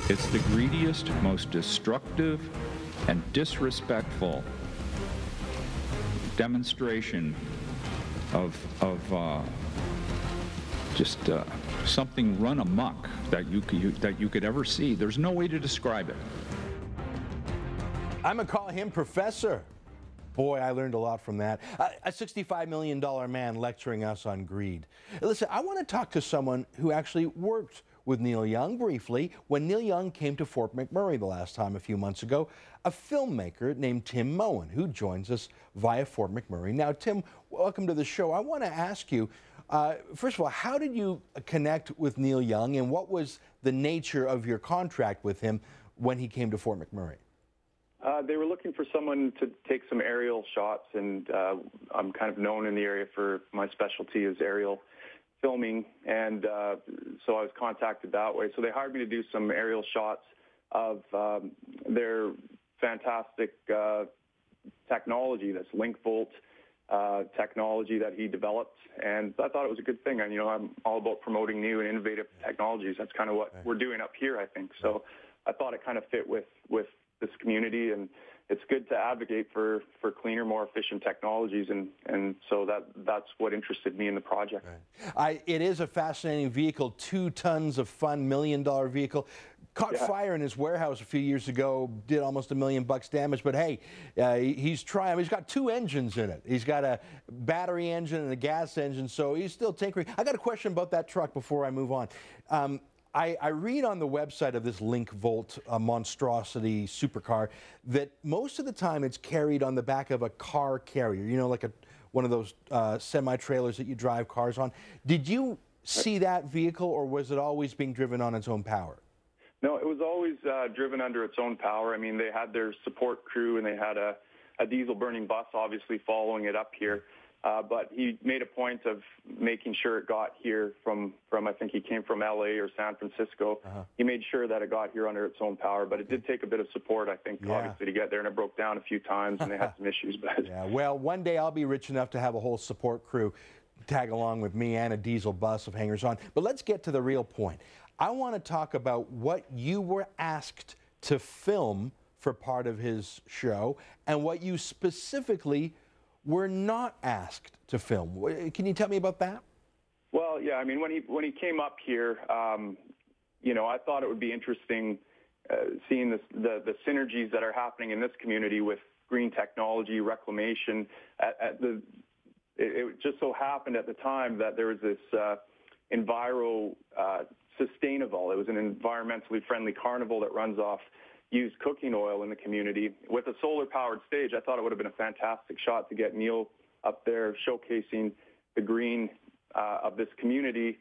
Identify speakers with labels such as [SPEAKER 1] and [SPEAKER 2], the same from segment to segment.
[SPEAKER 1] It's the greediest, most destructive, and disrespectful demonstration of just something run amok that you could ever see. There's no way to describe it.
[SPEAKER 2] I'm going to call him Professor. Boy, I learned a lot from that. A $65 million man lecturing us on greed. Listen, I want to talk to someone who actually worked with Neil Young briefly when Neil Young came to Fort McMurray the last time a few months ago, a filmmaker named Tim Moen, who joins us via Fort McMurray. Now, Tim, welcome to the show. I want to ask you, first of all, how did you connect with Neil Young, and what was the nature of your contract with him when he came to Fort McMurray?
[SPEAKER 3] They were looking for someone to take some aerial shots, and I'm kind of known in the area for my specialty is aerial filming, and so I was contacted that way. So they hired me to do some aerial shots of their fantastic technology, this link volt technology that he developed, and I thought it was a good thing. And, you know, I'm all about promoting new and innovative technologies. That's kind of what we're doing up here, I think. So I thought it kind of fit with this community, and it's good to advocate for cleaner, more efficient technologies, and so that's what interested me in the project.
[SPEAKER 2] Right. It is a fascinating vehicle, 2 tons of fun, $1 million vehicle. Caught fire in his warehouse a few years ago, did almost $1 million damage, but hey, he's trying. He's got 2 engines in it. He's got a battery engine and a gas engine, so he's still tinkering. I got a question about that truck before I move on. I read on the website of this Link Volt monstrosity supercar that most of the time it's carried on the back of a car carrier, you know, like one of those semi-trailers that you drive cars on. Did you see that vehicle, or was it always being driven on its own power?
[SPEAKER 3] No, it was always driven under its own power. I mean, they had their support crew, and they had a diesel-burning bus, obviously, following it up here. But he made a point of making sure it got here from I think he came from L.A. or San Francisco. He made sure that it got here under its own power, but it did take a bit of support, I think, obviously, to get there, and it broke down a few times, and they had some issues. But
[SPEAKER 2] yeah, well, one day I'll be rich enough to have a whole support crew tag along with me and a diesel bus of hangers-on. But let's get to the real point. I want to talk about what you were asked to film for part of his show and what you specifically were not asked to film. Can you tell me about that?
[SPEAKER 3] Well, yeah, I mean, when he came up here, you know, I thought it would be interesting seeing the synergies that are happening in this community with green technology, reclamation. It just so happened at the time that there was this Sustainable. It was an environmentally friendly carnival that runs off used cooking oil in the community. With a solar-powered stage, I thought it would have been a fantastic shot to get Neil up there showcasing the green of this community,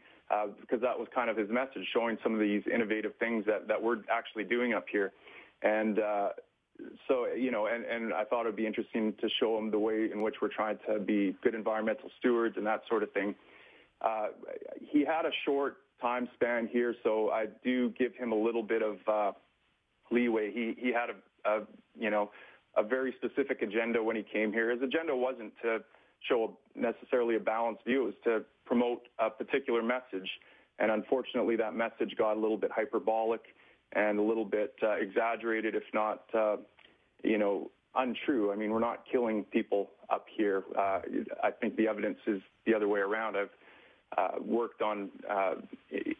[SPEAKER 3] because that was kind of his message, showing some of these innovative things that we're actually doing up here. And so, you know, and I thought it would be interesting to show him the way in which we're trying to be good environmental stewards and that sort of thing. He had a short time span here, so I do give him a little bit of leeway. He had a very specific agenda when he came here. His agenda wasn't to show necessarily a balanced view. It was to promote a particular message, and unfortunately that message got a little bit hyperbolic and a little bit exaggerated, if not, untrue. I mean, we're not killing people up here. I think the evidence is the other way around. I've worked on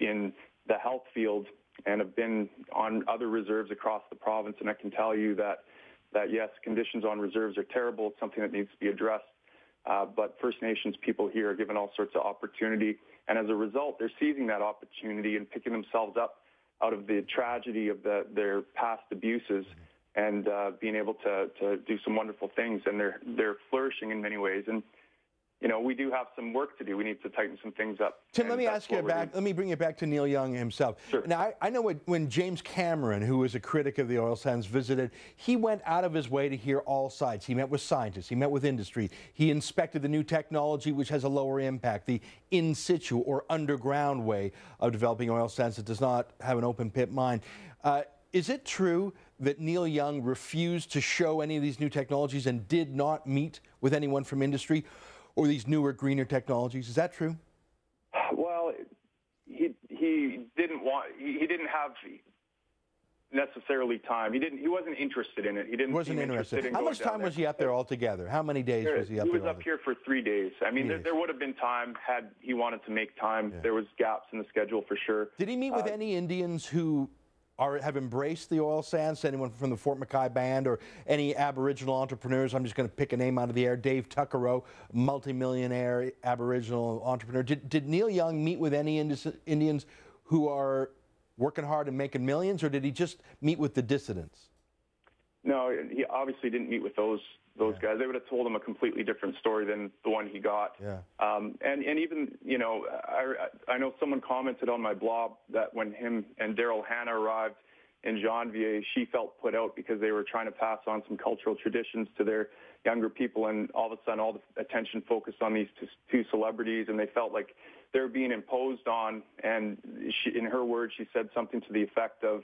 [SPEAKER 3] in the health field and have been on other reserves across the province, and I can tell you that yes, conditions on reserves are terrible. It's something that needs to be addressed. But First Nations people here are given all sorts of opportunity, and as a result, they're seizing that opportunity and picking themselves up out of the tragedy of their past abuses and being able to do some wonderful things, and they're flourishing in many ways. And you know, we do have some work to do. We need to tighten some things up.
[SPEAKER 2] Tim, let me ask you back. Let me bring you back to Neil Young himself.
[SPEAKER 3] Sure.
[SPEAKER 2] Now, I know when James Cameron, who was a critic of the oil sands, visited, he went out of his way to hear all sides. He met with scientists. He met with industry. He inspected the new technology, which has a lower impact, the in situ or underground way of developing oil sands that does not have an open pit mine. Is it true that Neil Young refused to show any of these new technologies and did not meet with anyone from industry or these newer, greener technologies? Is that true?
[SPEAKER 3] Well, he didn't have necessarily time. He wasn't interested in it. He didn't
[SPEAKER 2] wasn't
[SPEAKER 3] seem interested in
[SPEAKER 2] How
[SPEAKER 3] going
[SPEAKER 2] much
[SPEAKER 3] down
[SPEAKER 2] time
[SPEAKER 3] there.
[SPEAKER 2] was he up there altogether? How many days was he up there?
[SPEAKER 3] He was up here for 3 days. I mean, there would have been time had he wanted to make time. There was gaps in the schedule for sure.
[SPEAKER 2] Did he meet with any Indians who have embraced the oil sands? Anyone from the Fort Mackay Band or any Aboriginal entrepreneurs? I'm just going to pick a name out of the air. Dave Tuckerow, multimillionaire Aboriginal entrepreneur. Did Neil Young meet with any Indians who are working hard and making millions, or did he just meet with the dissidents?
[SPEAKER 3] No, he obviously didn't meet with those guys. They would have told him a completely different story than the one he got.
[SPEAKER 2] Yeah.
[SPEAKER 3] And even, you know, I know someone commented on my blog that when him and Daryl Hannah arrived in Janvier, she felt put out because they were trying to pass on some cultural traditions to their younger people, and all of a sudden all the attention focused on these two celebrities, and they felt like they were being imposed on. And she, in her words, she said something to the effect of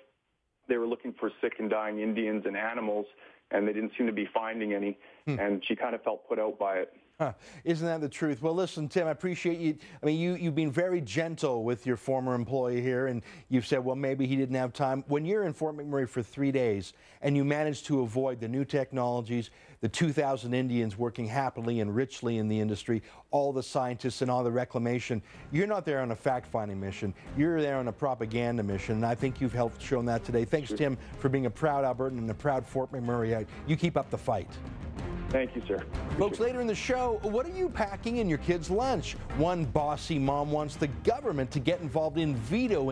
[SPEAKER 3] they were looking for sick and dying Indians and animals, and they didn't seem to be finding any, and she kind of felt put out by it.
[SPEAKER 2] Huh. Isn't that the truth? Well, listen, Tim, I appreciate you. I mean, you've been very gentle with your former employee here, and you've said, well, maybe he didn't have time. When you're in Fort McMurray for 3 days and you manage to avoid the new technologies, the 2,000 Indians working happily and richly in the industry, all the scientists and all the reclamation, you're not there on a fact-finding mission. You're there on a propaganda mission, and I think you've helped shown that today. Thanks, Tim, for being a proud Albertan and a proud Fort McMurrayite. You keep up the fight.
[SPEAKER 3] Thank you, sir.
[SPEAKER 2] Folks, later in the show, what are you packing in your kids' lunch? One bossy mom wants the government to get involved in vetoing